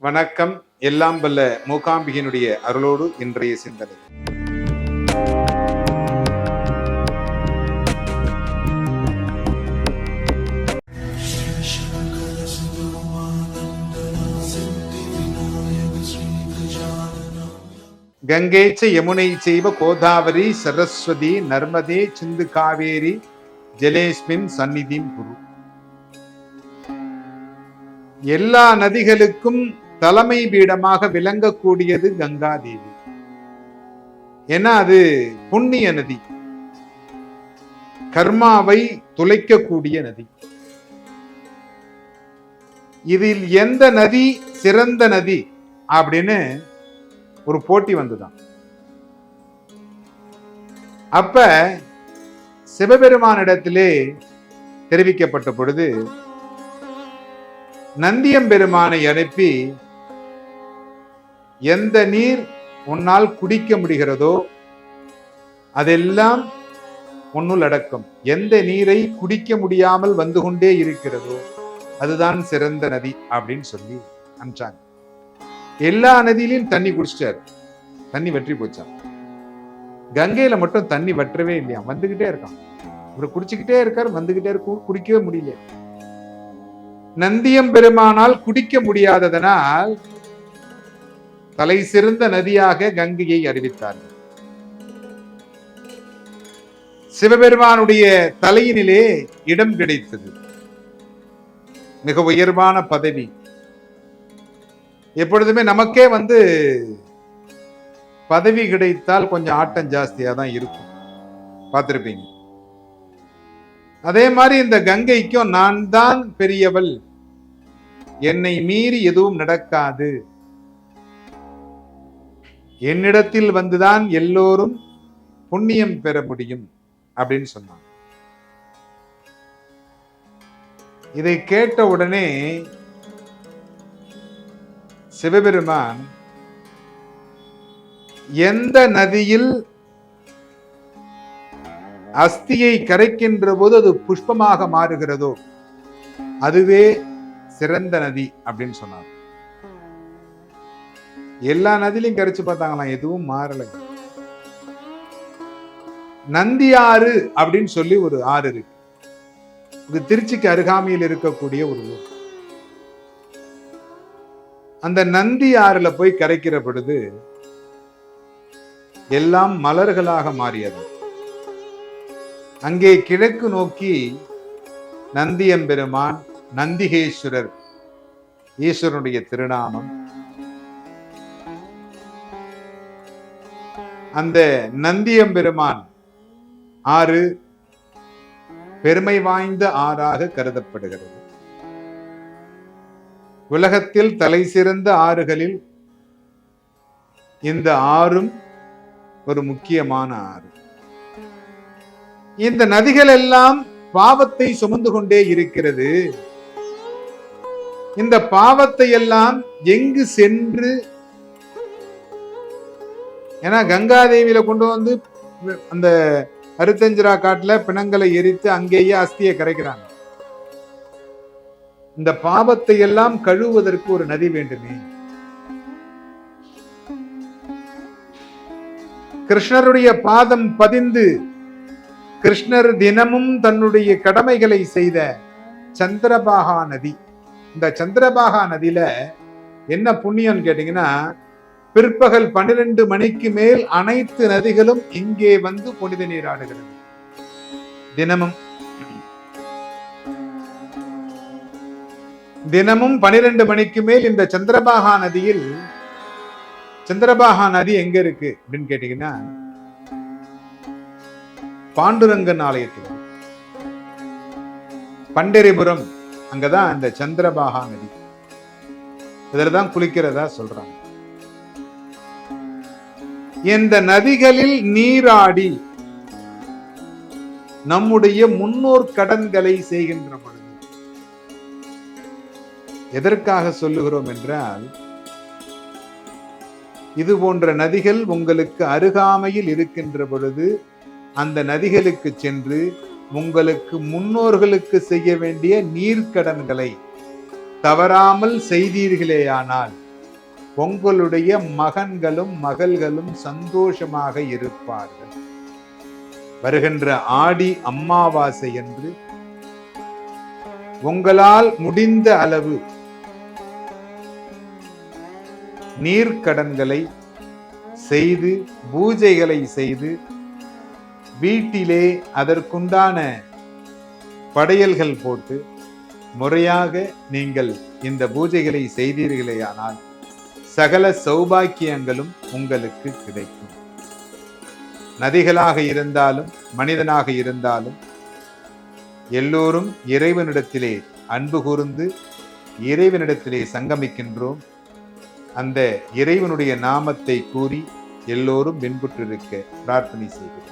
வணக்கம். எல்லாம் வல்ல மூகாம்பிகையினுடைய அருளோடு இன்றைய சிந்தனை. கங்கை யமுனை செய்வ கோதாவரி சரஸ்வதி நர்மதே சிந்து காவேரி ஜலேஸ்மின் சந்நிதிம் குரு. எல்லா நதிகளுக்கும் தலைமை பீடமாக விளங்கக்கூடியது கங்கா தேவி. ஏன்னா அது புண்ணிய நதி, கர்மாவை துளைக்கக்கூடிய நதி. இதில் எந்த நதி சிறந்த நதி அப்படின்னு ஒரு போட்டி வந்துதான். அப்ப சிவபெருமானிடத்திலே தெரிவிக்கப்பட்ட பொழுது நந்தியம்பெருமானை அனுப்பி எந்த நீர் உன்னால் குடிக்க முடிகிறதோ அதெல்லாம் உன்னுள் அடக்கம். எந்த நீரை குடிக்க முடியாமல் வந்து கொண்டே இருக்கிறதோ அதுதான் சிறந்த நதி அப்படின்னு சொல்லி அனுப்பிச்சாங்க. எல்லா நதியிலையும் தண்ணி குடிச்சிட்டாரு, தண்ணி வற்றி போச்சான். கங்கையில மட்டும் தண்ணி வற்றவே இல்லையா, வந்துகிட்டே இருக்கான். இவர் குடிச்சுக்கிட்டே இருக்காரு, வந்துகிட்டே இருக்கும், குடிக்கவே முடியல. நந்தியம்பெருமானால் குடிக்க முடியாததனால் தலை சிறந்த நதியாக கங்கையை அறிவித்தார்கள். சிவபெருமானுடைய தலையினிலே இடம் கிடைத்தது, மிக உயர்வான பதவி. எப்பொழுதுமே நமக்கே பதவி கிடைத்தால் கொஞ்சம் ஆட்டம் ஜாஸ்தியா தான் இருக்கும், பார்த்திருப்பீங்க. அதே மாதிரி இந்த கங்கைக்கும் நான் தான் பெரியவள், என்னை மீறி எதுவும் நடக்காது, என்னிடத்தில் வந்துதான் எல்லோரும் புண்ணியம் பெற முடியும் அப்படின்னு சொன்னான். இதை கேட்ட உடனே சிவபெருமான் எந்த நதியில் அஸ்தியை கரைக்கின்ற போது அது புஷ்பமாக மாறுகிறதோ அதுவே சிறந்த நதி அப்படின்னு சொன்னார். எல்லா நதியிலையும் கரைச்சு பார்த்தாங்களாம், எதுவும் மாறல. நந்தி ஆறு அப்படின்னு சொல்லி ஒரு ஆறு இருக்கு. இது திருச்சிக்கு அருகாமையில் இருக்கக்கூடிய ஒரு ஊர். அந்த நந்தி ஆறுல போய் கரைக்கிற பொழுது எல்லாம் மலர்களாக மாறியது. அங்கே கிழக்கு நோக்கி நந்தியம்பெருமான், நந்திகேஸ்வரர் ஈஸ்வரனுடைய திருநாமம். அந்த நந்தியம்பெருமான் ஆறு பெருமை வாய்ந்த ஆறாக கருதப்படுகிறது. உலகத்தில் தலை சிறந்த ஆறுகளில் இந்த ஆறும் ஒரு முக்கியமான ஆறு. இந்த நதிகள் எல்லாம் பாவத்தை சுமந்து கொண்டே இருக்கிறது. இந்த பாவத்தை எல்லாம் எங்கு சென்று, ஏன்னா கங்காதேவியில கொண்டு வந்து அந்த அருத்தஞ்சிரா காட்டுல பிணங்களை எரித்து அங்கேயே அஸ்தியை கரைக்கிறாங்க. இந்த பாவத்தை எல்லாம் கழுவுவதற்கு ஒரு நதி வேண்டுமே. கிருஷ்ணருடைய பாதம் பதிந்து கிருஷ்ணர் தினமும் தன்னுடைய கடமைகளை செய்த சந்திரபாகா நதி. இந்த சந்திரபாகா நதியில என்ன புண்ணியம் கேட்டீங்கன்னா, பிற்பகல் 12 மணிக்கு மேல் அனைத்து நதிகளும் இங்கே வந்து புனித நீராடுகிறது. தினமும் 12 மணிக்கு மேல் இந்த சந்திரபாகா நதியில், சந்திரபாகா நதி எங்க இருக்கு அப்படின்னு கேட்டீங்கன்னா, பாண்டுரங்கன் ஆலயத்தில் பண்டரிபுரம், அங்கதான் அந்த சந்திரபாகா நதி. இதுலதான் குளிக்கிறதா சொல்றாங்க. இந்த நதிகளில் நீராடி நம்முடைய முன்னோர் கடன்களை செய்கின்ற பொழுது, எதற்காக சொல்லுகிறோம் என்றால், இது போன்ற நதிகள் உங்களுக்கு அருகாமையில் இருக்கின்ற பொழுது அந்த நதிகளுக்கு சென்று உங்களுக்கு முன்னோர்களுக்கு செய்ய வேண்டிய நீர்க்கடன்களை தவறாமல் செய்தீர்களேயானால் உங்களுடைய மகன்களும் மகள்களும் சந்தோஷமாக இருப்பார்கள். வருகின்ற ஆடி அமாவாசை என்று உங்களால் முடிந்த அளவு நீர்க்கடன்களை செய்து, பூஜைகளை செய்து, வீட்டிலே அதற்குண்டான படையல்கள் போட்டு முறையாக நீங்கள் இந்த பூஜைகளை செய்தீர்களேயானால் சகல சௌபாக்கியங்களும் உங்களுக்கு கிடைக்கும். நதிகளாக இருந்தாலும் மனிதனாக இருந்தாலும் எல்லோரும் இறைவனிடத்திலே அன்பு கூர்ந்து இறைவனிடத்திலே சங்கமிக்கின்றோம். அந்த இறைவனுடைய நாமத்தை கூறி எல்லோரும் வெண்புற்றிருக்க பிரார்த்தனை செய்கிறோம்.